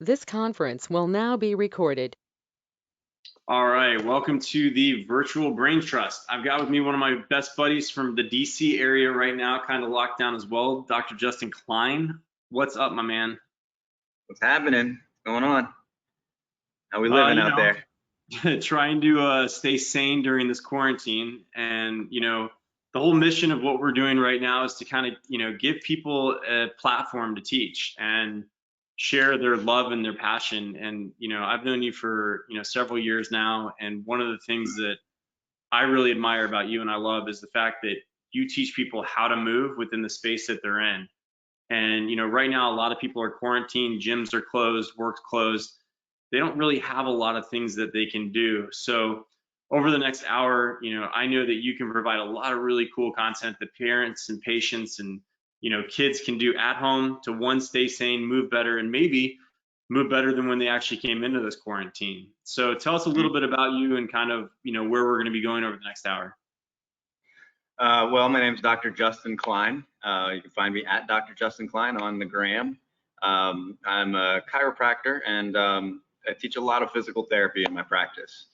This conference will now be recorded. All right, welcome to the virtual BrainTrust. I've got with me one of my best buddies from the DC area right now, kind of locked down as well, Dr. Justin Klein. What's up, my man? What's happening? What's going on? How we living out there? Trying to stay sane during this quarantine. And, the whole mission of what we're doing right now is to kind of, give people a platform to teach and share their love and their passion. And, I've known you for, several years now. And one of the things that I really admire about you and I love is the fact that you teach people how to move within the space that they're in. And, right now, a lot of people are quarantined, gyms are closed, work's closed. They don't really have a lot of things that they can do. So over the next hour, I know that you can provide a lot of really cool content that parents and patients and, kids can do at home to one, stay sane, move better, and maybe move better than when they actually came into this quarantine. So tell us a little bit about you and kind of, where we're going to be going over the next hour. Well, my name is Dr. Justin Klein. You can find me at Dr. Justin Klein on the gram. I'm a chiropractor and I teach a lot of physical therapy in my practice.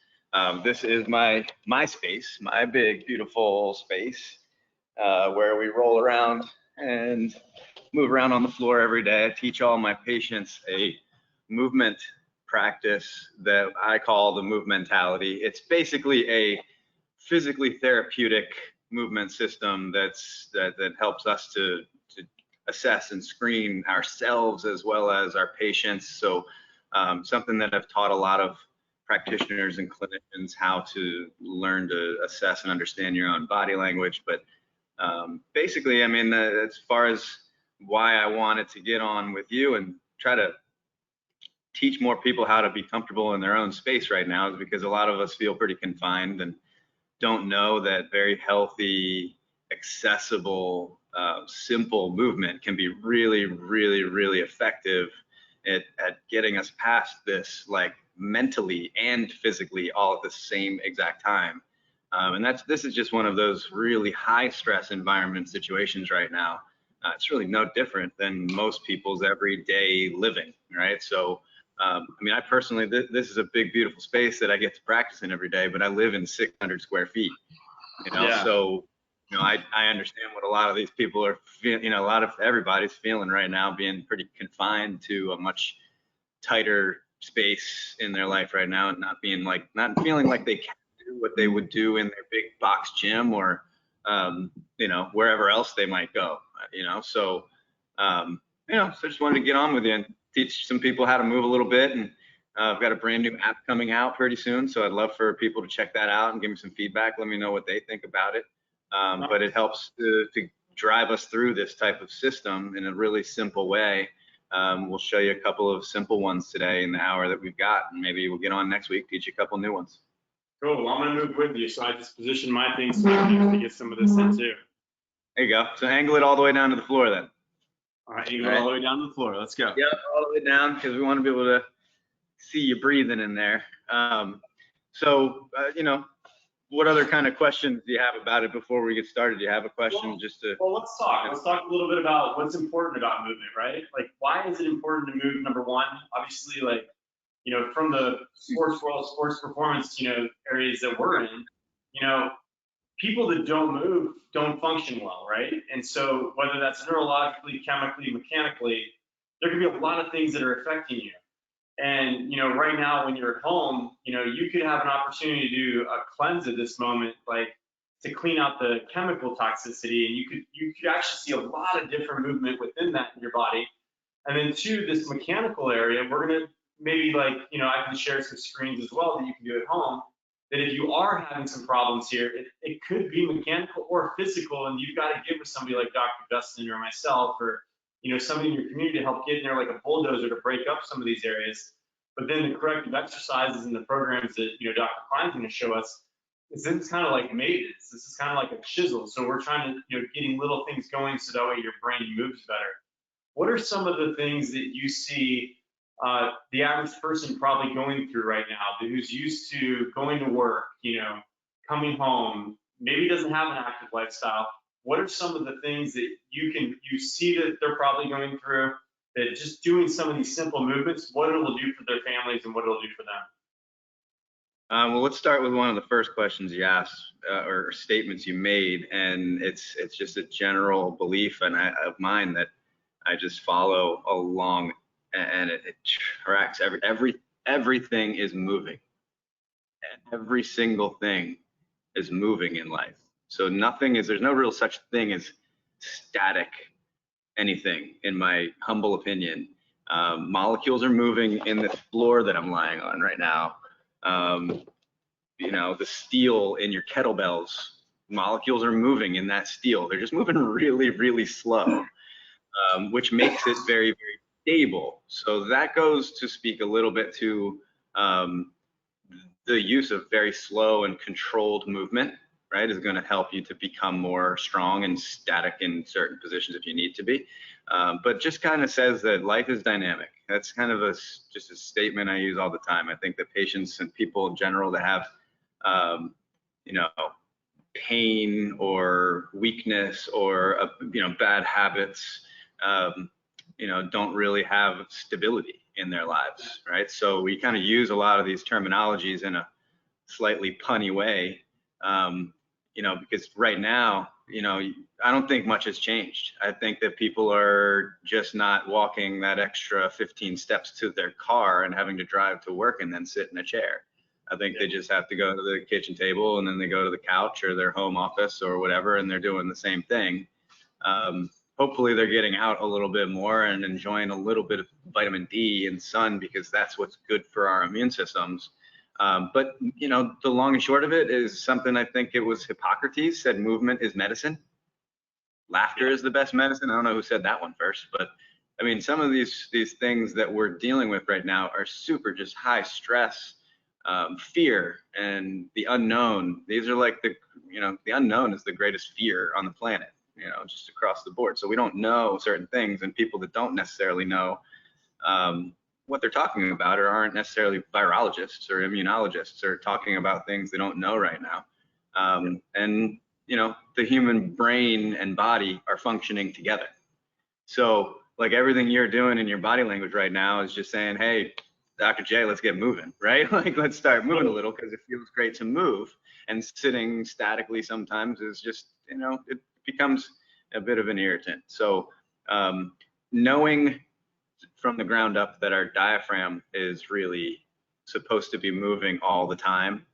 This is my space, my big, beautiful space where we roll around and move around on the floor every day. I teach all my patients a movement practice that I call the move mentality. It's basically a physically therapeutic movement system that helps us to assess and screen ourselves as well as our patients. So something that I've taught a lot of practitioners and clinicians how to learn to assess and understand your own body language. But basically, I mean, as far as why I wanted to get on with you and try to teach more people how to be comfortable in their own space right now is because a lot of us feel pretty confined and don't know that very healthy, accessible, simple movement can be really, really, really effective at getting us past this, like mentally and physically all at the same exact time. And this is just one of those really high stress environment situations right now. It's really no different than most people's everyday living, right? So, I mean, I personally, this is a big, beautiful space that I get to practice in every day, but I live in 600 square feet, Yeah. So, I understand what a lot of these people are feeling, a lot of everybody's feeling right now, being pretty confined to a much tighter space in their life right now and not feeling like they can do what they would do in their big box gym or, wherever else they might go, so, so I just wanted to get on with you and teach some people how to move a little bit. And I've got a brand new app coming out pretty soon. So I'd love for people to check that out and give me some feedback. Let me know what they think about it. But it helps to drive us through this type of system in a really simple way. We'll show you a couple of simple ones today in the hour that we've got, and maybe we'll get on next week, teach you a couple new ones. Cool. Well, I'm going to move with you. So I just position my things so to get some of this in too. There you go. So angle it all the way down to the floor then. All right, you go all the way down to the floor. Let's go. Yep, all the way down because we want to be able to see you breathing in there. What other kind of questions do you have about it before we get started? Do you have a question Well, let's talk. Let's talk a little bit about what's important about movement, right? Like, why is it important to move? Number one, obviously, like, from the sports world, sports performance, areas that we're in, people that don't move don't function well, right? And so whether that's neurologically, chemically, mechanically, there can be a lot of things that are affecting you. And right now when you're at home, you could have an opportunity to do a cleanse at this moment, like to clean out the chemical toxicity, and you could actually see a lot of different movement within that in your body. And then two, this mechanical area, we're gonna maybe I can share some screens as well that you can do at home. That if you are having some problems here, it could be mechanical or physical, and you've got to get with somebody like Dr. Justin or myself or somebody in your community to help get in there like a bulldozer to break up some of these areas. But then the corrective exercises and the programs that Dr. Klein's going to show us is this is kind of like maintenance. This is kind of like a chisel. So we're trying to getting little things going so that way your brain moves better. What are some of the things that you see the average person probably going through right now, who's used to going to work, coming home, maybe doesn't have an active lifestyle? What are some of the things that you see that they're probably going through? that just doing some of these simple movements, what it'll do for their families and what it'll do for them. Well, let's start with one of the first questions you asked or statements you made, and it's just a general belief of mine that I just follow along, and it tracks. Everything is moving, and every single thing is moving in life. So there's no real such thing as static anything, in my humble opinion. Molecules are moving in the floor that I'm lying on right now. The steel in your kettlebells, molecules are moving in that steel. They're just moving really, really slow, which makes it very, very stable. So that goes to speak a little bit to the use of very slow and controlled movement, right, is going to help you to become more strong and static in certain positions if you need to be. But just kind of says that life is dynamic. That's kind of just a statement I use all the time. I think that patients and people in general that have, pain or weakness or, bad habits, don't really have stability in their lives, right? So we kind of use a lot of these terminologies in a slightly punny way, because right now, I don't think much has changed. I think that people are just not walking that extra 15 steps to their car and having to drive to work and then sit in a chair. I think they just have to go to the kitchen table and then they go to the couch or their home office or whatever, and they're doing the same thing. Hopefully they're getting out a little bit more and enjoying a little bit of vitamin D and sun, because that's what's good for our immune systems. But the long and short of it is something, I think it was Hippocrates said, movement is medicine. Laughter is the best medicine. I don't know who said that one first, but I mean, some of these things that we're dealing with right now are super just high stress, fear, and the unknown. These are like the unknown is the greatest fear on the planet, just across the board. So we don't know certain things, and people that don't necessarily know what they're talking about or aren't necessarily virologists or immunologists or talking about things they don't know right now. And the human brain and body are functioning together. So like everything you're doing in your body language right now is just saying, hey, Dr. J, let's get moving, right? Like, let's start moving a little, because it feels great to move. And sitting statically sometimes is just, it becomes a bit of an irritant. So knowing from the ground up that our diaphragm is really supposed to be moving all the time,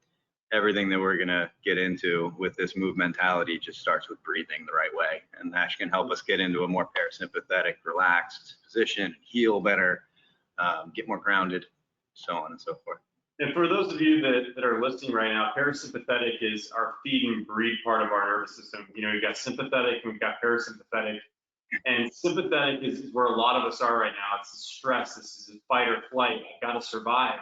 everything that we're going to get into with this move mentality just starts with breathing the right way. And that can help us get into a more parasympathetic, relaxed position, heal better, get more grounded, so on and so forth. And for those of you that are listening right now, parasympathetic is our feed and breathe part of our nervous system. We've got sympathetic and we've got parasympathetic. And sympathetic is where a lot of us are right now. It's the stress. This is a fight or flight. I got to survive.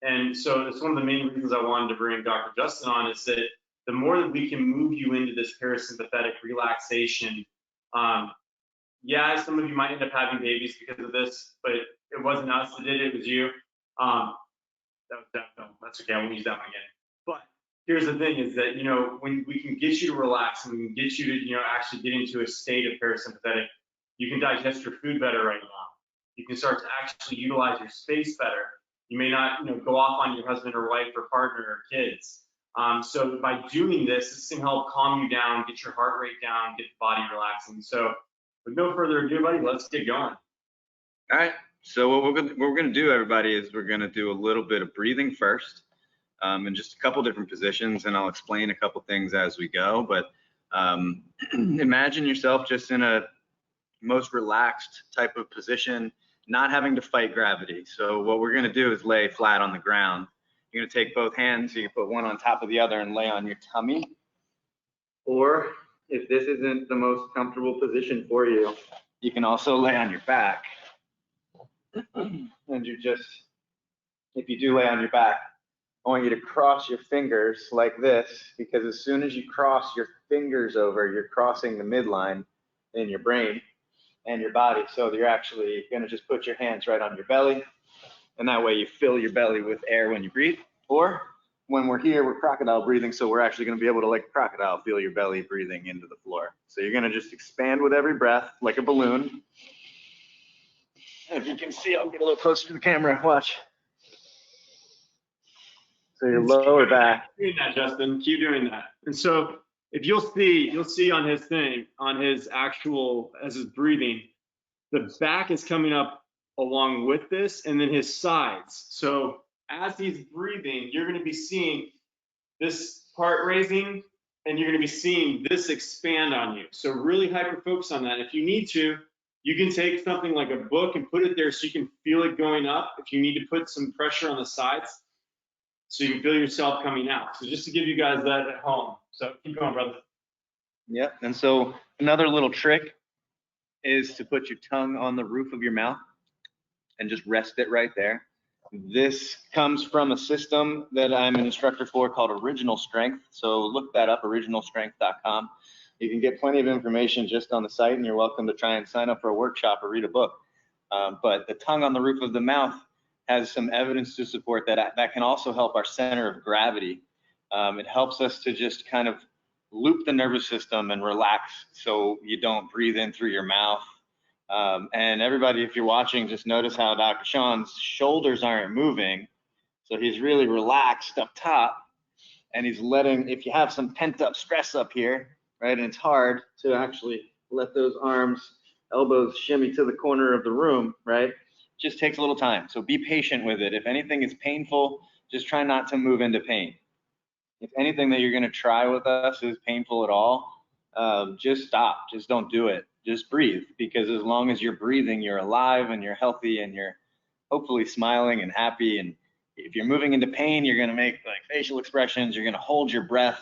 And so it's one of the main reasons I wanted to bring Dr. Justin on, is that the more that we can move you into this parasympathetic relaxation, yeah, some of you might end up having babies because of this, but it wasn't us that did it, it was you. That's okay, I won't use that one again. But here's the thing is that, when we can get you to relax and we can get you to, actually get into a state of parasympathetic, you can digest your food better right now. You can start to actually utilize your space better. You may not, go off on your husband or wife or partner or kids. So by doing this can help calm you down, get your heart rate down, get the body relaxing. So with no further ado, buddy, let's get going. All right. So what we're going to do, everybody, is we're going to do a little bit of breathing first, in just a couple different positions, and I'll explain a couple things as we go. But imagine yourself just in a most relaxed type of position, not having to fight gravity. So what we're going to do is lay flat on the ground. You're going to take both hands, so you put one on top of the other and lay on your tummy. Or if this isn't the most comfortable position for you, you can also lay on your back. And if you do lay on your back, I want you to cross your fingers like this, because as soon as you cross your fingers over, you're crossing the midline in your brain and your body. So you're actually going to just put your hands right on your belly, and that way you fill your belly with air when you breathe. Or when we're here, we're crocodile breathing, so we're actually going to be able to, like a crocodile, feel your belly breathing into the floor. So you're going to just expand with every breath like a balloon. If you can see, I'll get a little closer to the camera. Watch. So your lower back. Keep doing that, Justin. Keep doing that. And so if you'll see on his thing, on his actual, as his breathing, the back is coming up along with this, and then his sides. So as he's breathing, you're going to be seeing this part raising, and you're going to be seeing this expand on you. So really hyper focus on that. If you need to, you can take something like a book and put it there so you can feel it going up. If you need to put some pressure on the sides, so you can feel yourself coming out. So just to give you guys that at home. So keep going, brother. Yep. And so another little trick is to put your tongue on the roof of your mouth and just rest it right there. This comes from a system that I'm an instructor for called Original Strength. So look that up, originalstrength.com. You can get plenty of information just on the site, and you're welcome to try and sign up for a workshop or read a book. But the tongue on the roof of the mouth has some evidence to support that can also help our center of gravity. It helps us to just kind of loop the nervous system and relax so you don't breathe in through your mouth. And everybody, if you're watching, just notice how Dr. Sean's shoulders aren't moving. So he's really relaxed up top, and he's letting, if you have some pent up stress up here, right, and it's hard to actually let those arms, elbows shimmy to the corner of the room, right? Just takes a little time. So be patient with it. If anything is painful, just try not to move into pain. If anything that you're going to try with us is painful at all, just stop. Just don't do it. Just breathe, because as long as you're breathing, you're alive and you're healthy and you're hopefully smiling and happy. And if you're moving into pain, you're going to make like facial expressions. You're going to hold your breath.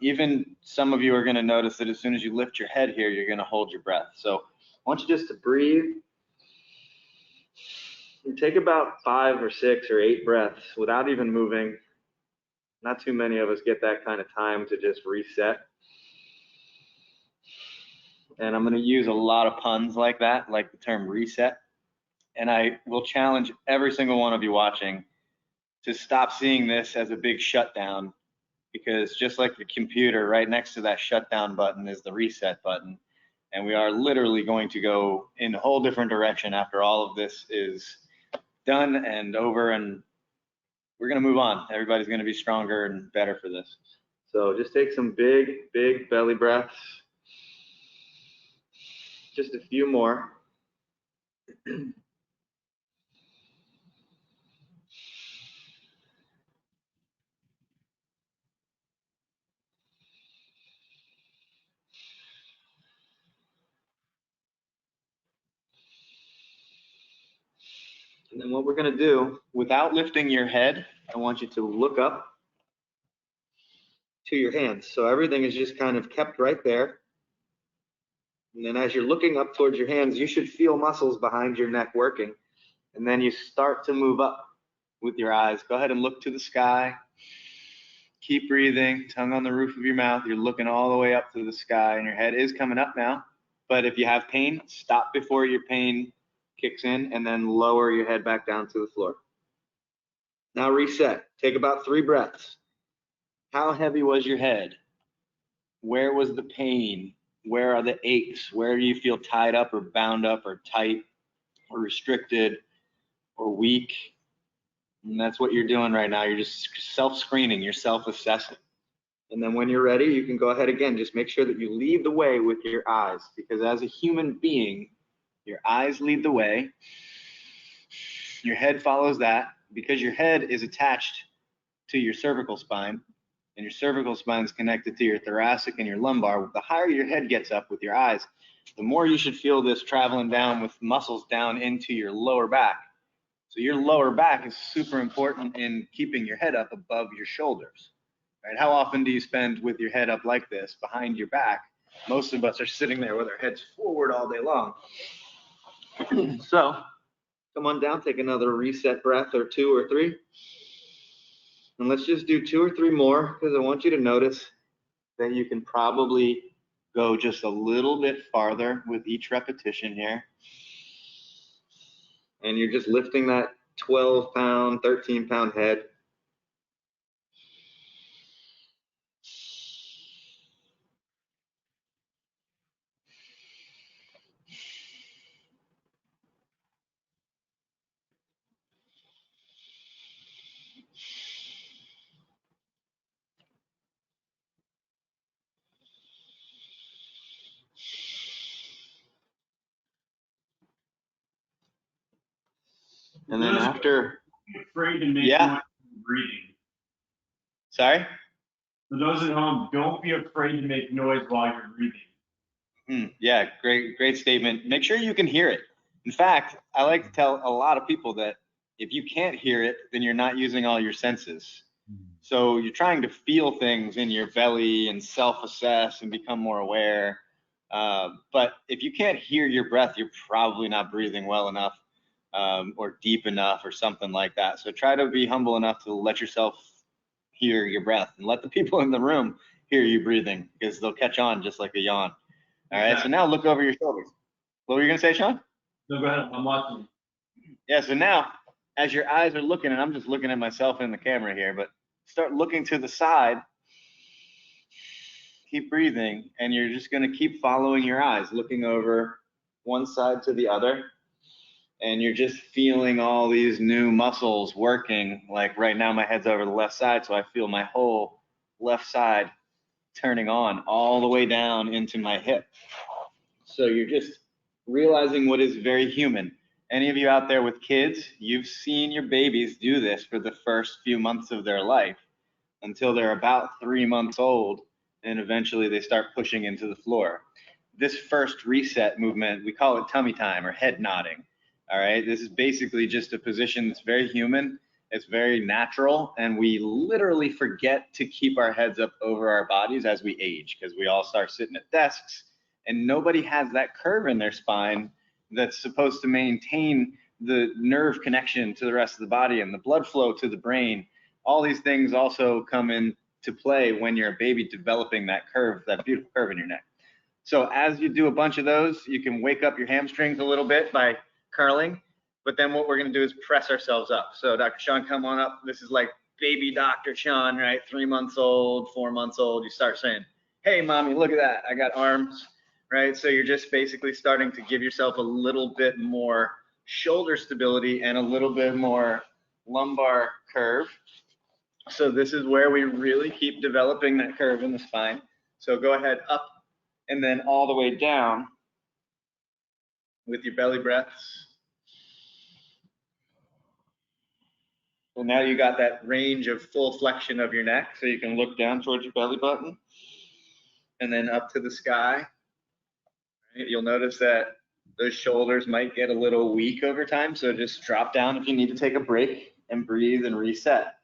Even some of you are going to notice that as soon as you lift your head here, you're going to hold your breath. So I want you just to breathe. And take about 5 or 6 or 8 breaths without even moving. Not too many of us get that kind of time to just reset. And I'm going to use a lot of puns like that, like the term reset. And I will challenge every single one of you watching to stop seeing this as a big shutdown, because just like the computer, right next to that shutdown button is the reset button. And we are literally going to go in a whole different direction after all of this is done and over, and we're going to move on. Everybody's going to be stronger and better for this. So just take some big, big belly breaths. Just a few more. And then what we're going to do, without lifting your head, I want you to look up to your hands. So everything is just kind of kept right there. And then as you're looking up towards your hands, you should feel muscles behind your neck working. And then you start to move up with your eyes. Go ahead and look to the sky. Keep breathing, tongue on the roof of your mouth. You're looking all the way up to the sky, and your head is coming up now. But if you have pain, stop before your pain kicks in, and then lower your head back down to the floor. Now reset. Take about 3 breaths. How heavy was your head? Where was the pain? Where are the aches? Where do you feel tied up or bound up or tight or restricted or weak? And that's what you're doing right now. You're just self-screening, you're self-assessing. And then when you're ready, you can go ahead again. Just make sure that you lead the way with your eyes, because as a human being, your eyes lead the way. Your head follows that, because your head is attached to your cervical spine, and your cervical spine is connected to your thoracic and your lumbar. The higher your head gets up with your eyes, the more you should feel this traveling down with muscles down into your lower back. So your lower back is super important in keeping your head up above your shoulders. Right? How often do you spend with your head up like this behind your back? Most of us are sitting there with our heads forward all day long. So come on down, take another reset breath or 2 or 3. And let's just do 2 or 3 more, because I want you to notice that you can probably go just a little bit farther with each repetition here. And you're just lifting that 12-pound, 13-pound head. And then after, Afraid to make yeah, noise breathing. sorry? For those at home, don't be afraid to make noise while you're breathing. Yeah, great statement. Make sure you can hear it. In fact, I like to tell a lot of people that if you can't hear it, then you're not using all your senses. So you're trying to feel things in your belly and self-assess and become more aware. But if you can't hear your breath, you're probably not breathing well enough or deep enough or something like that. So try to be humble enough to let yourself hear your breath and let the people in the room hear you breathing, because they'll catch on just like a yawn. All right, so now look over your shoulders. What were you gonna say, Sean? No, go ahead, I'm watching. Yeah, so now as your eyes are looking, and I'm just looking at myself in the camera here, but start looking to the side, keep breathing, and you're just gonna keep following your eyes, looking over one side to the other, and you're just feeling all these new muscles working. Like right now my head's over the left side, so I feel my whole left side turning on all the way down into my hip. So you're just realizing what is very human. Any of you out there with kids, you've seen your babies do this for the first few months of their life until they're about 3 months old, and eventually they start pushing into the floor. This first reset movement, we call it tummy time or head nodding. All right, this is basically just a position that's very human. It's very natural, and we literally forget to keep our heads up over our bodies as we age, because we all start sitting at desks, and nobody has that curve in their spine that's supposed to maintain the nerve connection to the rest of the body and the blood flow to the brain. All these things also come into play when you're a baby, developing that curve, that beautiful curve in your neck. So as you do a bunch of those, you can wake up your hamstrings a little bit by curling, but then what we're gonna do is press ourselves up. So Dr. Sean, come on up. This is like baby Dr. Sean, right? 3 months old, 4 months old. You start saying, hey mommy, look at that, I got arms, right? So you're just basically starting to give yourself a little bit more shoulder stability and a little bit more lumbar curve. So this is where we really keep developing that curve in the spine. So go ahead, up and then all the way down with your belly breaths. So now you got that range of full flexion of your neck, so you can look down towards your belly button and then up to the sky. You'll notice that those shoulders might get a little weak over time, so just drop down if you need to take a break and breathe and reset.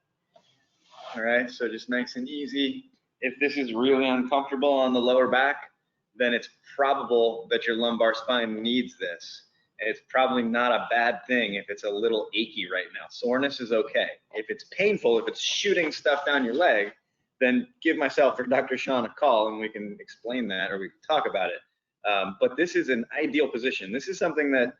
All right, so just nice and easy. If this is really uncomfortable on the lower back, then it's probable that your lumbar spine needs this. And it's probably not a bad thing if it's a little achy right now. Soreness is okay. If it's painful, if it's shooting stuff down your leg, then give myself or Dr. Sean a call and we can explain that, or we can talk about it. But this is an ideal position. This is something that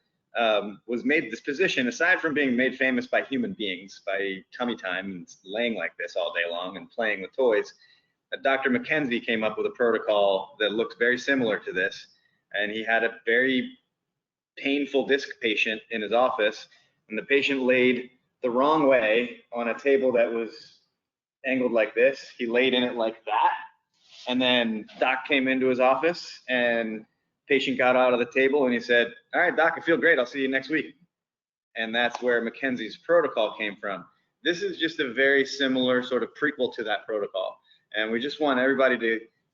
was made, this position, aside from being made famous by human beings, by tummy time and laying like this all day long and playing with toys, Dr. McKenzie came up with a protocol that looked very similar to this. And he had a very painful disc patient in his office, and the patient laid the wrong way on a table that was angled like this. He laid in it like that, and then doc came into his office, and patient got out of the table, and he said, all right, doc, I feel great, I'll see you next week. And that's where McKenzie's protocol came from. This is just a very similar sort of prequel to that protocol, and we just want everybody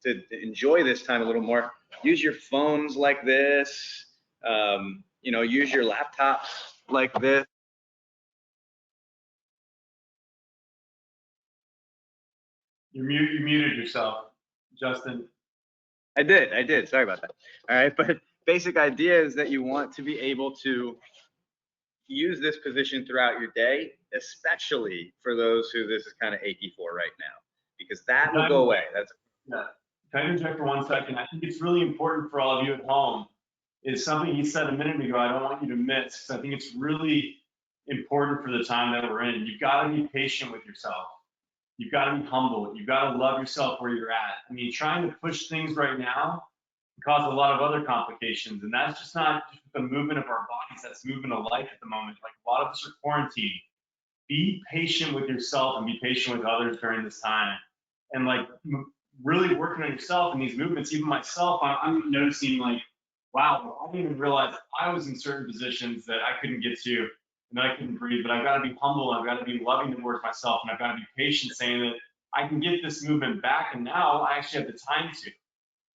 to enjoy this time a little more. Use your phones like this. You know, use your laptops like this. You muted yourself, Justin. I did. Sorry about that. All right, but basic idea is that you want to be able to use this position throughout your day, especially for those who this is kind of achy for right now, because that will go away. That's yeah. Can I interject for 1 second? I think it's really important for all of you at home. Is something he said a minute ago I don't want you to miss, because I think it's really important for the time that we're in. You've got to be patient with yourself. You've got to be humble. You've got to love yourself where you're at. I mean, trying to push things right now can cause a lot of other complications, and that's just not just the movement of our bodies, that's movement of life at the moment. Like, a lot of us are quarantined. Be patient with yourself and be patient with others during this time. And like really working on yourself in these movements, even myself, I'm noticing like, wow, I didn't even realize I was in certain positions that I couldn't get to. and then I couldn't breathe. But I've got to be humble, I've got to be loving towards myself, and I've got to be patient, saying that I can get this movement back, and now I actually have the time to.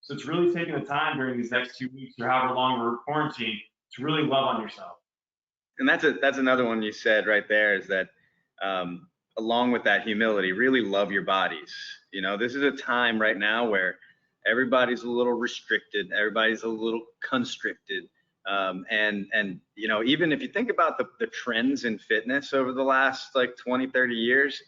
So it's really taking the time during these next 2 weeks or however long we're quarantined to really love on yourself. And that's another one you said right there, is that along with that humility, really love your bodies. You know, this is a time right now where everybody's a little restricted, everybody's a little constricted. And you know, even if you think about the trends in fitness over the last like 20, 30 years,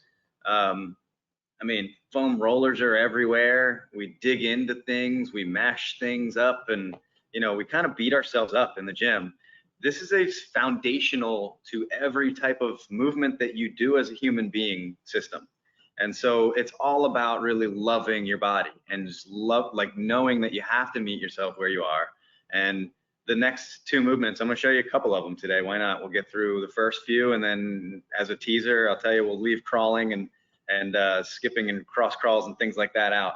I mean, foam rollers are everywhere. We dig into things, we mash things up, and you know, we kind of beat ourselves up in the gym. This is a foundational to every type of movement that you do as a human being system. And so it's all about really loving your body and just love, like knowing that you have to meet yourself where you are. And the next two movements, I'm going to show you a couple of them today. Why not? We'll get through the first few, and then as a teaser, I'll tell you we'll leave crawling and skipping and cross crawls and things like that out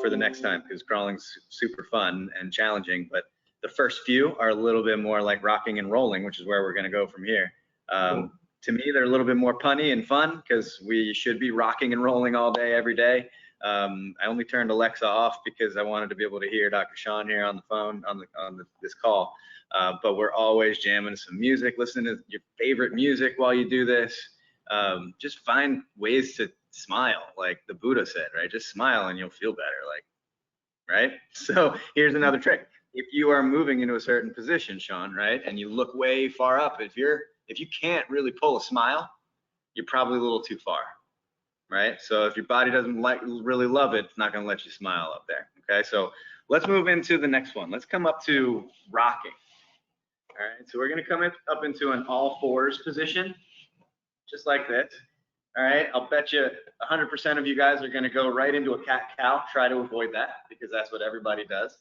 for the next time, because crawling's super fun and challenging. But the first few are a little bit more like rocking and rolling, which is where we're going to go from here. Cool. To me, they're a little bit more punny and fun because we should be rocking and rolling all day, every day. I only turned Alexa off because I wanted to be able to hear Dr. Sean here on the phone on this call. But we're always jamming some music, listening to your favorite music while you do this. Just find ways to smile, like the Buddha said, right? Just smile and you'll feel better, like, right? So here's another trick. If you are moving into a certain position, Sean, right, and you look way far up, if you can't really pull a smile, you're probably a little too far, right? So if your body doesn't really love it, it's not going to let you smile up there. Okay, so let's move into the next one. Let's come up to rocking. All right, so we're going to come up into an all fours position, just like this. All right, I'll bet you 100% of you guys are going to go right into a cat-cow. Try to avoid that because that's what everybody does.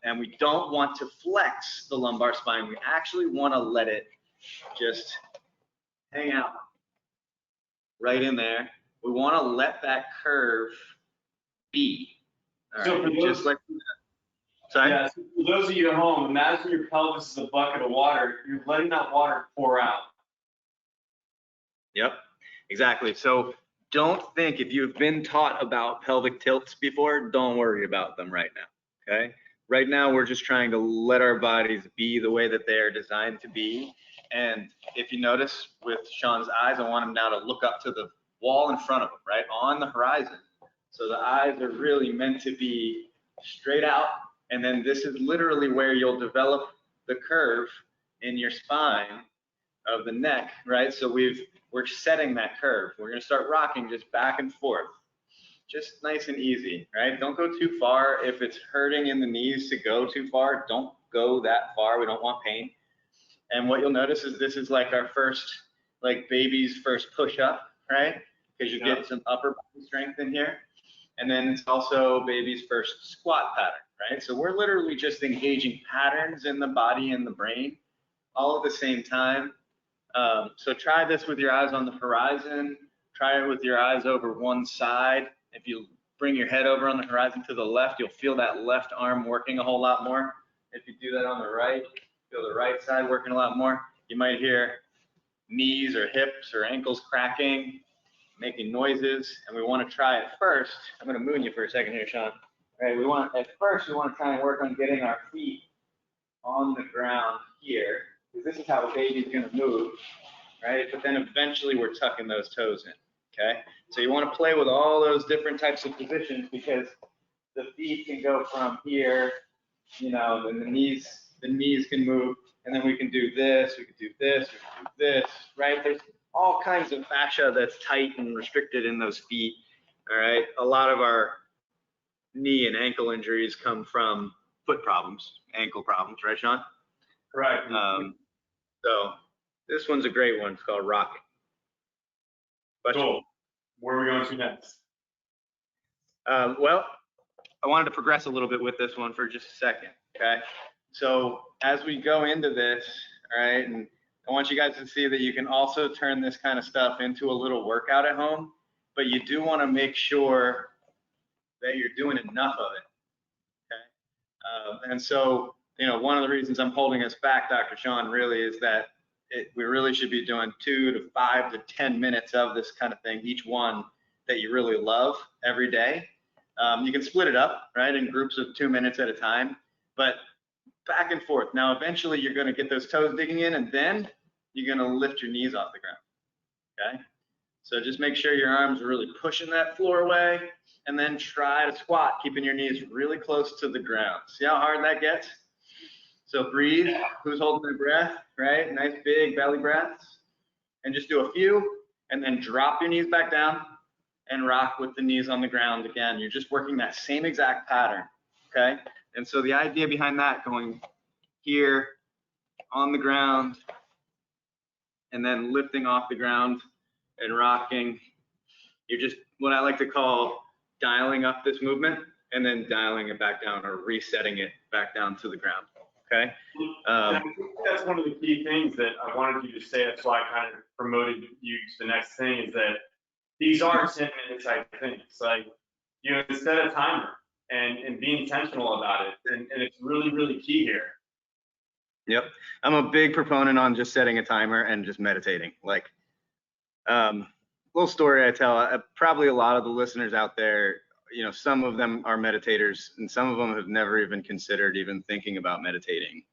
And we don't want to flex the lumbar spine. We actually want to let it just hang out right in there. We want to let that curve be. All So right, for those, just like sorry. yeah, so for those of you at home, imagine your pelvis is a bucket of water. You're letting that water pour out. Yep, exactly. So don't think, if you've been taught about pelvic tilts before, don't worry about them right now, okay? Right now, we're just trying to let our bodies be the way that they are designed to be. And if you notice with Sean's eyes, I want him now to look up to the wall in front of him, right, on the horizon. So the eyes are really meant to be straight out. And then this is literally where you'll develop the curve in your spine of the neck, right? So we're setting that curve. We're going to start rocking just back and forth, just nice and easy, right? Don't go too far. If it's hurting in the knees to go too far, don't go that far. We don't want pain. And what you'll notice is this is like our first, like baby's first push up, right? Because you get some upper body strength in here. And then it's also baby's first squat pattern, right? So we're literally just engaging patterns in the body and the brain all at the same time. So try this with your eyes on the horizon. Try it with your eyes over one side. If you bring your head over on the horizon to the left, you'll feel that left arm working a whole lot more. If you do that on the right, feel the right side working a lot more. You might hear knees or hips or ankles cracking, making noises, and we want to try it first. I'm going to moon you for a second here, Sean. All right, at first we want to try and work on getting our feet on the ground here, because this is how a baby's going to move, right? But then eventually we're tucking those toes in, okay? So you want to play with all those different types of positions, because the feet can go from here, you know, and the knees can move, and then we can do this, we can do this, we can do this, right? There's all kinds of fascia that's tight and restricted in those feet, all right? A lot of our knee and ankle injuries come from foot problems, ankle problems, right, Sean? Correct. So this one's a great one. It's called rocking. Cool. Where are we going to next? Well, I wanted to progress a little bit with this one for just a second, okay? So as we go into this, all right, and I want you guys to see that you can also turn this kind of stuff into a little workout at home, but you do want to make sure that you're doing enough of it, okay? And so, you know, one of the reasons I'm holding us back, Dr. Sean, really is that we really should be doing 2 to 5 to 10 minutes of this kind of thing, each one that you really love every day. You can split it up, right, in groups of 2 minutes at a time, but back and forth. Now, eventually you're going to get those toes digging in, and then you're going to lift your knees off the ground, okay? So just make sure your arms are really pushing that floor away, and then try to squat, keeping your knees really close to the ground. See how hard that gets? So breathe. Who's holding their breath, right? Nice big belly breaths. And just do a few, and then drop your knees back down and rock with the knees on the ground again. You're just working that same exact pattern, okay? And so the idea behind that, going here on the ground, and then lifting off the ground and rocking, you're just what I like to call dialing up this movement and then dialing it back down, or resetting it back down to the ground, okay? I think that's one of the key things that I wanted you to say. That's why I kind of promoted you to the next thing, is that these are 10-minute type things. Like, you know, set a timer and be intentional about it. And it's really, really key here. Yep. I'm a big proponent on just setting a timer and just meditating. Like, little story I tell, probably a lot of the listeners out there, you know, some of them are meditators and some of them have never even considered even thinking about meditating.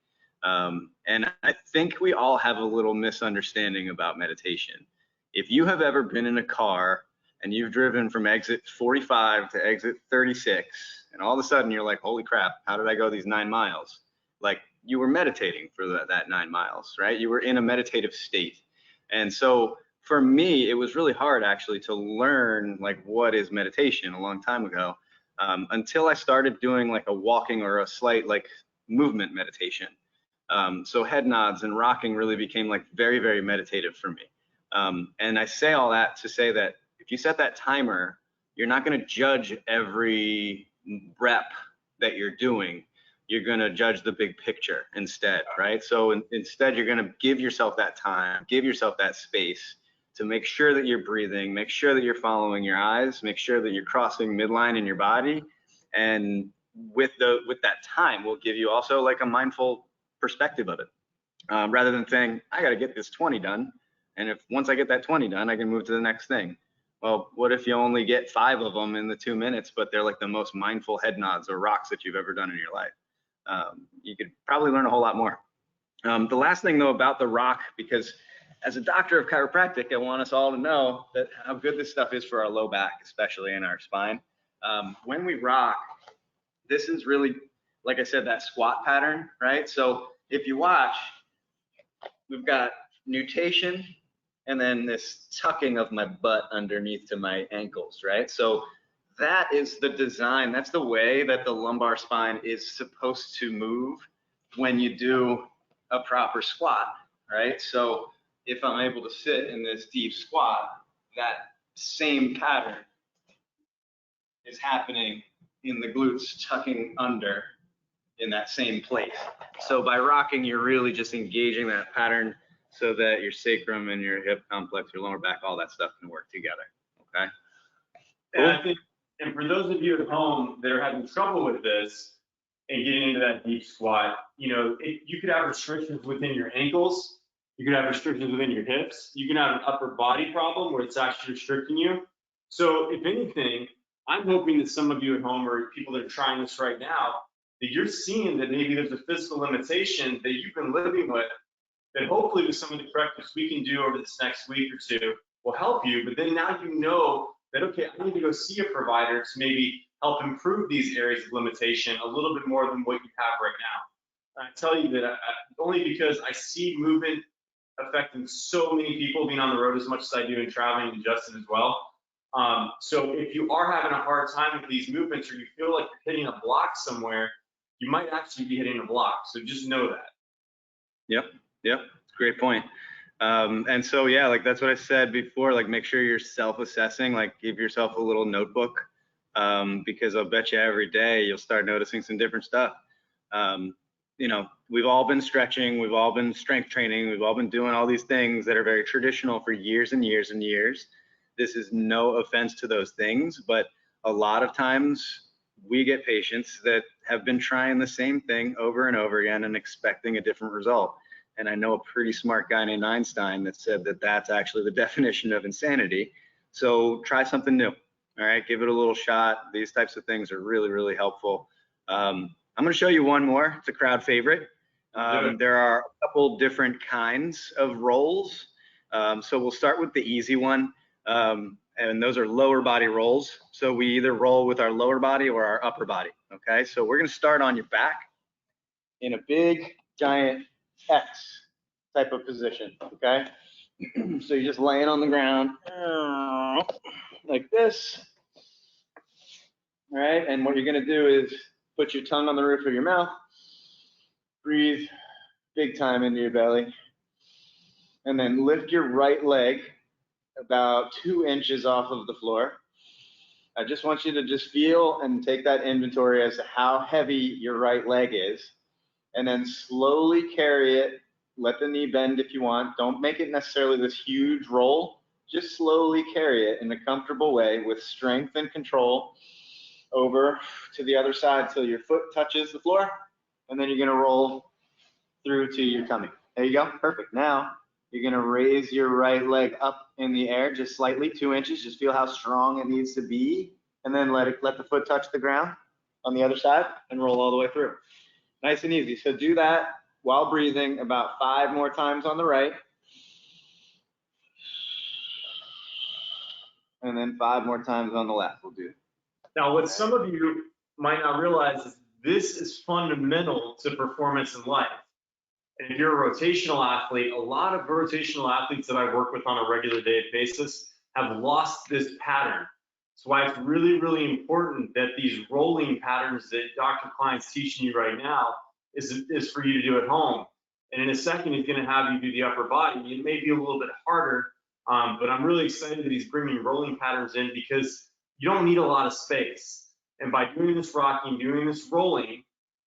And I think we all have a little misunderstanding about meditation. If you have ever been in a car and you've driven from exit 45 to exit 36, and all of a sudden you're like, holy crap, how did I go these 9 miles? Like, you were meditating for that 9 miles, right? You were in a meditative state. And so for me, it was really hard actually to learn like what is meditation a long time ago, until I started doing like a walking or a slight like movement meditation. So head nods and rocking really became like very, very meditative for me. And I say all that to say that if you set that timer, you're not going to judge every rep that you're doing. You're going to judge the big picture instead, right? So instead, you're going to give yourself that time, give yourself that space to make sure that you're breathing, make sure that you're following your eyes, make sure that you're crossing midline in your body. And with that time, will give you also like a mindful perspective of it, rather than saying, I got to get this 20 done. And if once I get that 20 done, I can move to the next thing. Well, what if you only get 5 of them in the 2 minutes, but they're like the most mindful head nods or rocks that you've ever done in your life? You could probably learn a whole lot more. The last thing though about the rock, because as a doctor of chiropractic, I want us all to know that how good this stuff is for our low back, especially in our spine. When we rock, this is really, like I said, that squat pattern, right? So if you watch, we've got nutation and then this tucking of my butt underneath to my ankles, right? So that is the design, that's the way that the lumbar spine is supposed to move when you do a proper squat, right? So if I'm able to sit in this deep squat, that same pattern is happening in the glutes tucking under in that same place. So by rocking, you're really just engaging that pattern so that your sacrum and your hip complex, your lower back, all that stuff can work together, okay? Cool. And I think, and for those of you at home that are having trouble with this and getting into that deep squat, you know, you could have restrictions within your ankles, you could have restrictions within your hips, you can have an upper body problem where it's actually restricting you. So if anything, I'm hoping that some of you at home or people that are trying this right now, that you're seeing that maybe there's a physical limitation that you've been living with, that hopefully with some of the correctives we can do over this next week or 2 will help you. But then now you know that, okay, I need to go see a provider to maybe help improve these areas of limitation a little bit more than what you have right now. And I tell you that only because I see movement affecting so many people, being on the road as much as I do and traveling, and Justin as well. So if you are having a hard time with these movements, or you feel like you're hitting a block somewhere, you might actually be hitting a block. So just know that. Yep, great point. And so, yeah, like that's what I said before, like make sure you're self-assessing, like give yourself a little notebook, because I'll bet you every day you'll start noticing some different stuff. You know, we've all been stretching, we've all been strength training, we've all been doing all these things that are very traditional for years and years and years. This is no offense to those things, but a lot of times we get patients that have been trying the same thing over and over again and expecting a different result. And I know a pretty smart guy named Einstein that said that that's actually the definition of insanity. So try something new. All right, give it a little shot. These types of things are really, really helpful. I'm going to show you one more. It's a crowd favorite. There are a couple different kinds of rolls. So we'll start with the easy one. And those are lower body rolls. So we either roll with our lower body or our upper body. Okay, so we're going to start on your back in a big, giant X type of position. Okay, so you're just laying on the ground like this. All right, and what you're going to do is put your tongue on the roof of your mouth, breathe big time into your belly, and then lift your right leg about 2 inches off of the floor. I just want you to just feel and take that inventory as to how heavy your right leg is, and then slowly carry it. Let the knee bend if you want. Don't make it necessarily this huge roll. Just slowly carry it in a comfortable way with strength and control over to the other side till your foot touches the floor, and then you're going to roll through to your tummy. There you go. Perfect. Now you're going to raise your right leg up in the air just slightly, 2 inches. Just feel how strong it needs to be, and then let the foot touch the ground on the other side and roll all the way through. Nice and easy. So do that while breathing about 5 more times on the right, and then 5 more times on the left. We'll do. Now, what some of you might not realize is this is fundamental to performance in life. And if you're a rotational athlete, a lot of rotational athletes that I work with on a regular day basis have lost this pattern. That's why it's really, really important that these rolling patterns that Dr. Klein's teaching you right now is for you to do at home. And in a second, he's going to have you do the upper body. It may be a little bit harder, but I'm really excited that he's bringing rolling patterns in because you don't need a lot of space. And by doing this rocking, doing this rolling,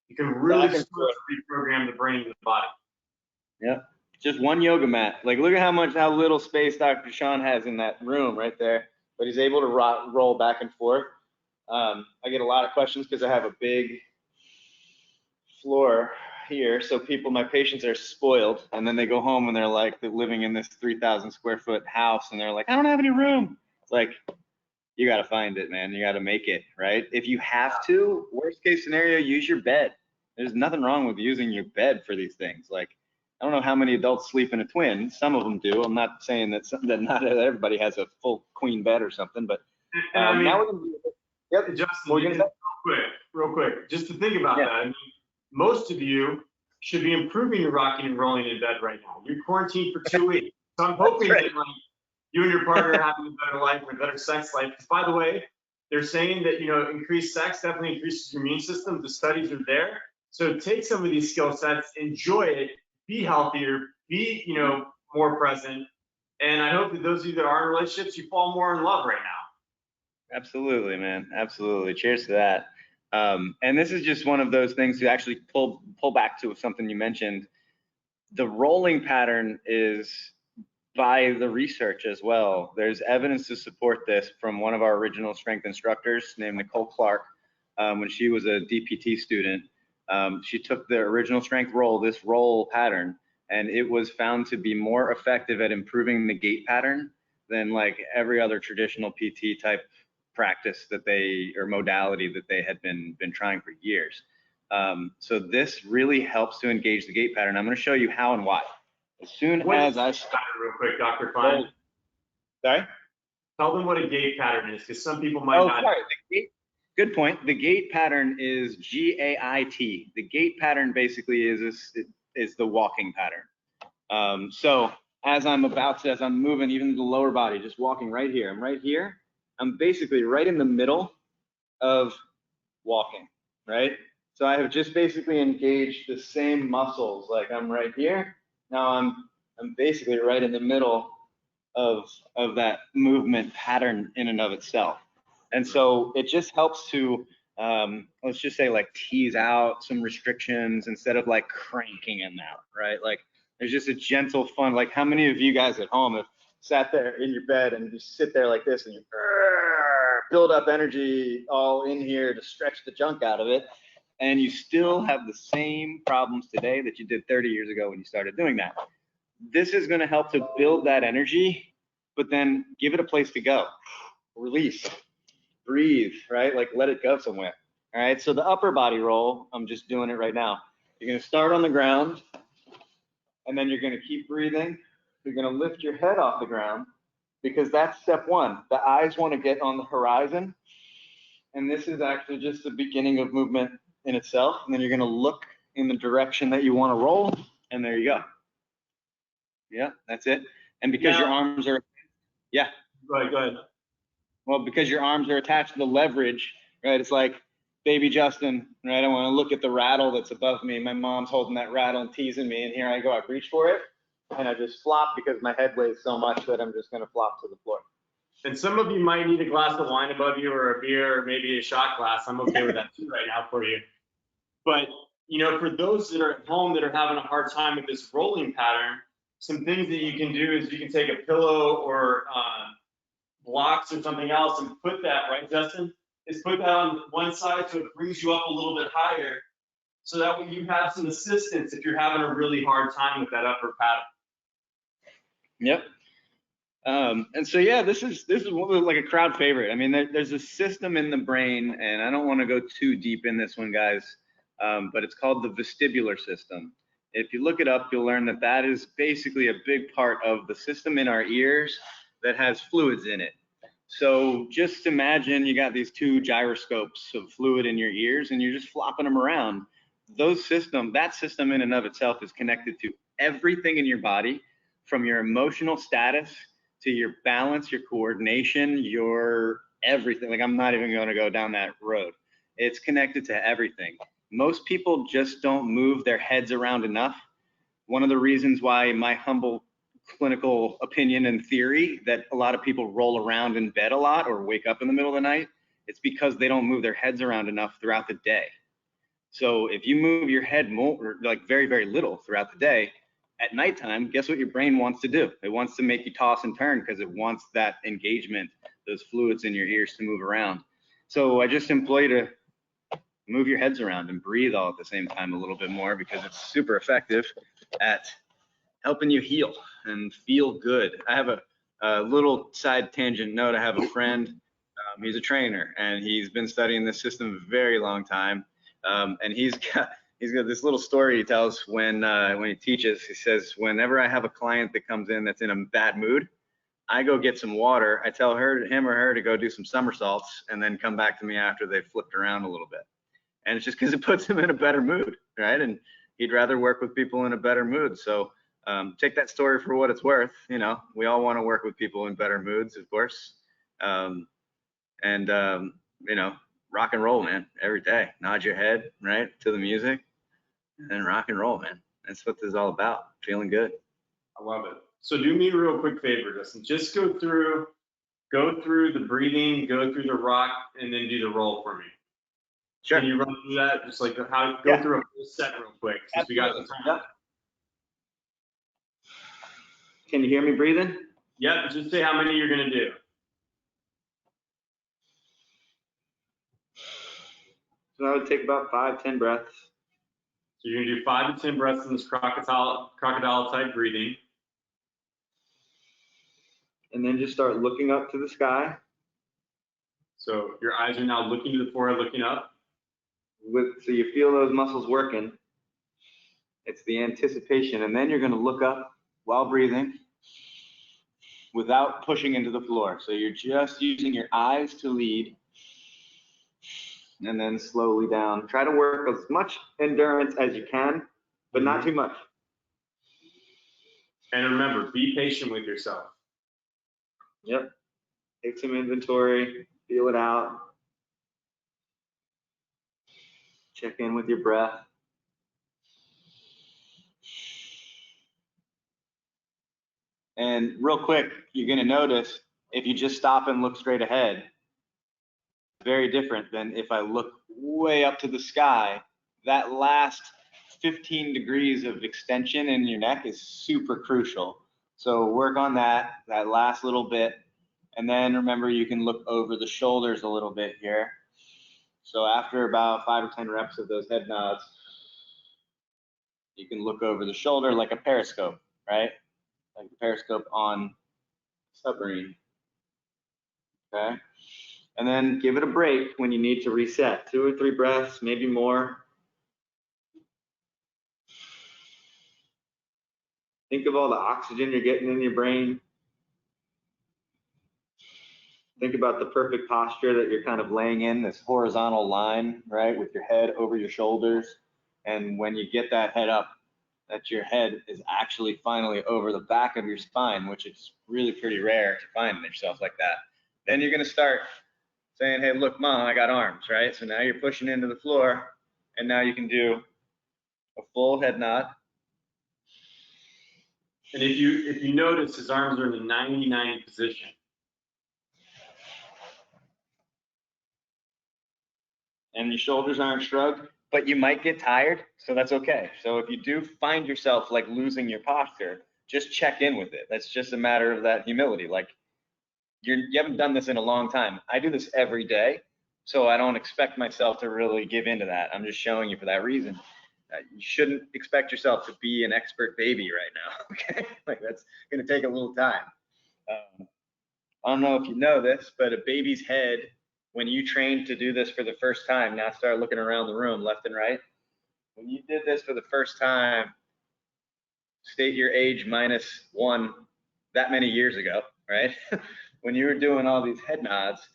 you can really start to reprogram the brain and the body. Yep. Just one yoga mat. Like, look at how little space Dr. Sean has in that room right there. But he's able to roll back and forth. I get a lot of questions because I have a big floor here. So my patients are spoiled. And then they go home and they're like, they're living in this 3,000 square foot house. And they're like, I don't have any room. It's like, you got to find it, man. You got to make it, right? If you have to, worst case scenario, use your bed. There's nothing wrong with using your bed for these things. Like, I don't know how many adults sleep in a twin. Some of them do. I'm not saying that not everybody has a full queen bed or something, but I mean, now we're going to yep. Justin, real quick, just to think about that. I mean, most of you should be improving your rocking and rolling in bed right now. You're quarantined for 2 weeks. So I'm hoping that you and your partner are having a better life and a better sex life. Because by the way, they're saying that, increased sex definitely increases your immune system. The studies are there. So take some of these skill sets, enjoy it, be healthier, be, more present. And I hope that those of you that are in relationships, you fall more in love right now. Absolutely, man. Absolutely. Cheers to that. And this is just one of those things to actually pull back to something you mentioned. The rolling pattern is by the research as well. There's evidence to support this from one of our original strength instructors named Nicole Clark. When she was a DPT student, she took the original strength roll, this roll pattern, and it was found to be more effective at improving the gait pattern than like every other traditional PT type practice or modality that they had been trying for years. So this really helps to engage the gait pattern. I'm going to show you how and why. As soon as I start, real quick, Dr. Klein. Sorry? Tell them what a gait pattern is, because some people might not. Sorry. Good point. The gait pattern is GAIT. The gait pattern basically is the walking pattern. So as I'm moving even the lower body, just walking right here. I'm right here. I'm basically right in the middle of walking, right? So I have just basically engaged the same muscles. Like I'm right here. Now I'm basically right in the middle of that movement pattern in and of itself. And so it just helps to, let's just say like tease out some restrictions instead of like cranking them out, right? Like there's just a gentle fun, like how many of you guys at home have sat there in your bed and you sit there like this and you build up energy all in here to stretch the junk out of it. and you still have the same problems today that you did 30 years ago when you started doing that. This is going to help to build that energy, but then give it a place to go. Release, breathe, right? Like let it go somewhere. All right, so the upper body roll, I'm just doing it right now. You're going to start on the ground, and then you're going to keep breathing. You're going to lift your head off the ground, because that's step one. The eyes want to get on the horizon, and this is actually just the beginning of movement in itself. And then you're going to look in the direction that you want to roll, and there you go. Yeah, that's it. And because your arms are, yeah. Go ahead. Well, because your arms are attached to the leverage, right? It's like baby Justin, right? I want to look at the rattle that's above me. My mom's holding that rattle and teasing me, and here I go. I reach for it, and I just flop because my head weighs so much that I'm just going to flop to the floor. And some of you might need a glass of wine above you, or a beer, or maybe a shot glass. I'm okay with that too right now for you. But, you know, for those that are at home that are having a hard time with this rolling pattern, some things that you can do is you can take a pillow or blocks or something else and put that, right, Justin? Is put that on one side so it brings you up a little bit higher, so that way you have some assistance if you're having a really hard time with that upper pattern. Yep. And so, yeah, this is like a crowd favorite. I mean, there's a system in the brain, and I don't want to go too deep in this one, guys, but it's called the vestibular system. If you look it up, you'll learn that that is basically a big part of the system in our ears that has fluids in it. So just imagine you got these two gyroscopes of fluid in your ears, and you're just flopping them around. That system in and of itself is connected to everything in your body, from your emotional status to your balance, your coordination, your everything. Like, I'm not even going to go down that road. It's connected to everything. Most people just don't move their heads around enough. One of the reasons why, my humble clinical opinion and theory, that a lot of people roll around in bed a lot or wake up in the middle of the night, it's because they don't move their heads around enough throughout the day. So if you move your head more, like very, very little throughout the day, at nighttime, guess what your brain wants to do? It wants to make you toss and turn because it wants that engagement, those fluids in your ears to move around. So I just implore you to move your heads around and breathe all at the same time a little bit more, because it's super effective at helping you heal and feel good. I have a little side tangent note. I have a friend, he's a trainer, and he's been studying this system a very long time. And he's got this little story he tells when he teaches. He says, whenever I have a client that comes in that's in a bad mood, I go get some water. I tell him or her to go do some somersaults, and then come back to me after they've flipped around a little bit. And it's just because it puts him in a better mood, right? And he'd rather work with people in a better mood. So take that story for what it's worth. You know, we all want to work with people in better moods, of course. You know, rock and roll, man, every day. Nod your head, right, to the music, and then rock and roll, man. That's what this is all about, feeling good. I love it. So do me a real quick favor, Justin. Just go through the breathing, go through the rock, and then do the roll for me. Sure. Can you run through that? Just like go through a full set real quick, since we got some time. Yep. Can you hear me breathing? Yep, just say how many you're gonna do. So I would take about 5-10 breaths. So you're gonna do 5 to 10 breaths in this crocodile type breathing. And then just start looking up to the sky. So your eyes are now looking to the forehead, looking up. So you feel those muscles working. It's the anticipation. And then you're going to look up while breathing without pushing into the floor. So you're just using your eyes to lead, and then slowly down. Try to work as much endurance as you can, but not too much. And remember, be patient with yourself. Yep. Take some inventory, feel it out. Check in with your breath. And real quick, you're going to notice if you just stop and look straight ahead, very different than if I look way up to the sky. That last 15 degrees of extension in your neck is super crucial. So work on that last little bit. And then remember, you can look over the shoulders a little bit here. So after about 5 or 10 reps of those head nods, you can look over the shoulder like a periscope, right? Like a periscope on submarine, okay? And then give it a break when you need to reset. 2 or 3 breaths, maybe more. Think of all the oxygen you're getting in your brain. Think about the perfect posture that you're kind of laying in, this horizontal line, right, with your head over your shoulders. And when you get that head up, that your head is actually finally over the back of your spine, which is really pretty rare to find in yourself like that. Then you're going to start saying, hey, look, Mom, I got arms, right? So now you're pushing into the floor, and now you can do a full head nod. And if you notice, his arms are in the 99 position. And your shoulders aren't shrugged, but you might get tired, so that's okay. So if you do find yourself like losing your posture, just check in with it. That's just a matter of that humility. Like you haven't done this in a long time. I do this every day, so I don't expect myself to really give into that. I'm just showing you for that reason. You shouldn't expect yourself to be an expert baby right now, okay? Like that's gonna take a little time. I don't know if you know this, but a baby's head, when you trained to do this for the first time, now start looking around the room left and right. When you did this for the first time, state your age -1 that many years ago, right? When you were doing all these head nods,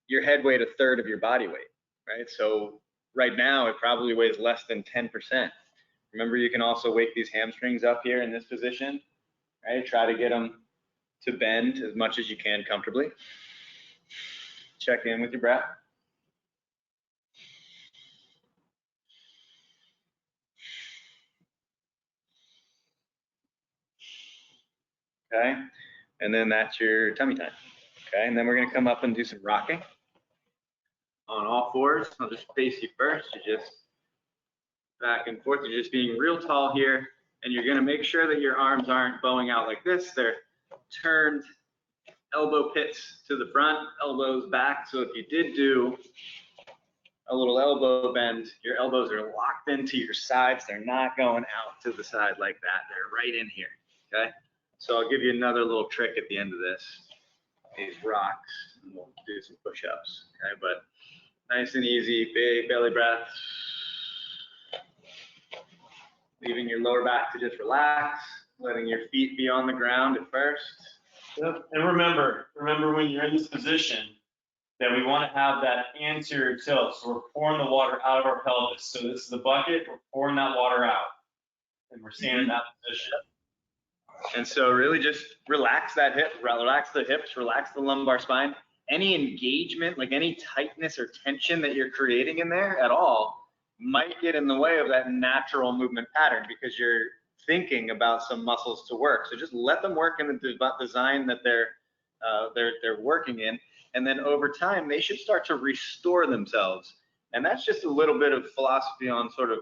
your head weighed 1/3 of your body weight, right? So right now it probably weighs less than 10%. Remember, you can also wake these hamstrings up here in this position, right? Try to get them to bend as much as you can comfortably. Check in with your breath. Okay, and then that's your tummy time. Okay, and then we're gonna come up and do some rocking on all fours. I'll just face you first. You're just back and forth. You're just being real tall here, and you're gonna make sure that your arms aren't bowing out like this. They're turned, elbow pits to the front, elbows back. So if you did do a little elbow bend, your elbows are locked into your sides. They're not going out to the side like that. They're right in here, okay? So I'll give you another little trick at the end of this. These rocks, and we'll do some push-ups, okay? But nice and easy, big belly breath. Leaving your lower back to just relax, letting your feet be on the ground at first. Yep. And remember when you're in this position that we want to have that anterior tilt. So we're pouring the water out of our pelvis. So this is the bucket, we're pouring that water out. And we're staying in that position. And so really just relax that hip, relax the hips, relax the lumbar spine. Any engagement, like any tightness or tension that you're creating in there at all might get in the way of that natural movement pattern because you're thinking about some muscles to work. So just let them work in the design that they're working in. And then over time, they should start to restore themselves. And that's just a little bit of philosophy on sort of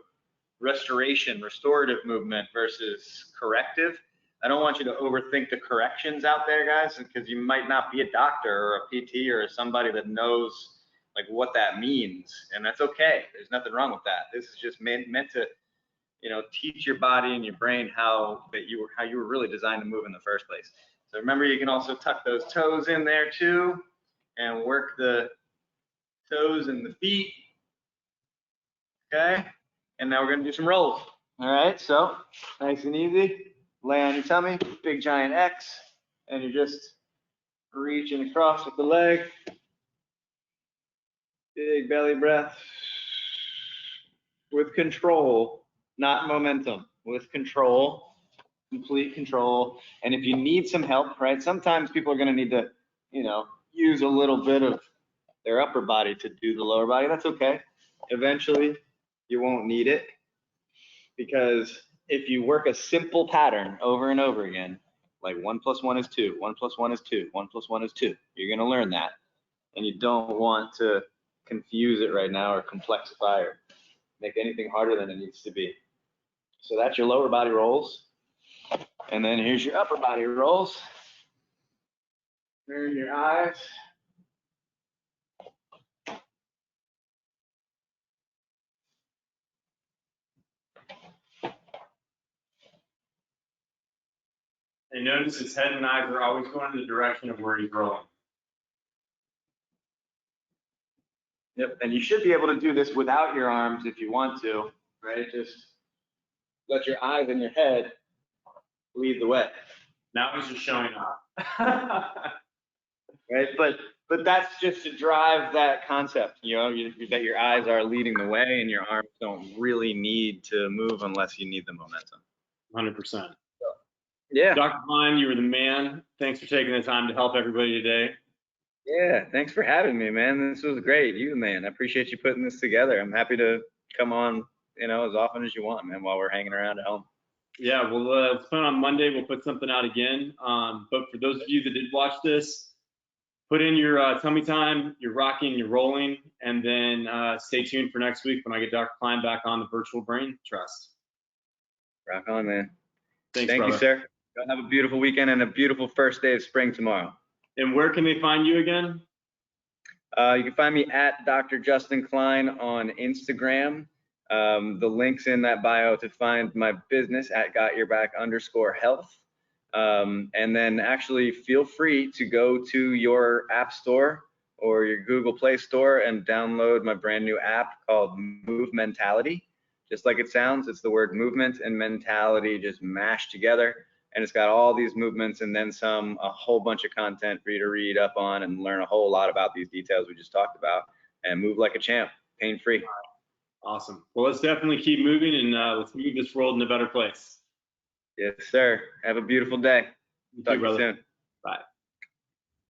restoration, restorative movement versus corrective. I don't want you to overthink the corrections out there, guys, because you might not be a doctor or a PT or somebody that knows like what that means, and that's okay. There's nothing wrong with that. This is just meant to, you know, teach your body and your brain how you were really designed to move in the first place. So remember, you can also tuck those toes in there too, and work the toes and the feet. Okay, and now we're gonna do some rolls. All right, so nice and easy. Lay on your tummy, big giant X, and you're just reaching across with the leg. Big belly breath. With control, not momentum. With control, complete control. And if you need some help, right, sometimes people are gonna need to, you know, use a little bit of their upper body to do the lower body. That's okay. Eventually, you won't need it because if you work a simple pattern over and over again, like 1 + 1 is 2, 1 + 1 is 2, 1 + 1 is 2, you're gonna learn that. And you don't want to confuse it right now or complexify or make anything harder than it needs to be. So that's your lower body rolls. And then here's your upper body rolls. Turn your eyes And notice his head and eyes are always going in the direction of where he's rolling. Yep, and you should be able to do this without your arms if you want to, right? Just let your eyes and your head lead the way. Now he's just showing up. Right, but that's just to drive that concept, that your eyes are leading the way and your arms don't really need to move unless you need the momentum. 100%. Yeah. Dr. Klein, you were the man. Thanks for taking the time to help everybody today. Yeah, thanks for having me, man. This was great. You, man, I appreciate you putting this together. I'm happy to come on, as often as you want, man, while we're hanging around at home. Yeah, well, let's plan on Monday. We'll put something out again. But for those of you that did watch this, put in your tummy time, your rocking, your rolling, and then stay tuned for next week when I get Dr. Klein back on the virtual BrainTrust. Rock on, man. Thanks, Thank brother. you, sir. Have a beautiful weekend and a beautiful first day of spring tomorrow. And where can they find you again? You can find me at Dr. Justin Klein on Instagram. The link's in that bio to find my business at gotyourback_health. And then actually feel free to go to your app store or your Google Play Store and download my brand new app called Move Mentality. Just like it sounds, it's the word movement and mentality just mashed together. And it's got all these movements and then some, a whole bunch of content for you to read up on and learn a whole lot about these details we just talked about and move like a champ, pain-free. Awesome. Well, let's definitely keep moving and let's move this world in a better place. Yes, sir. Have a beautiful day. You Talk too, to you brother. soon. Bye.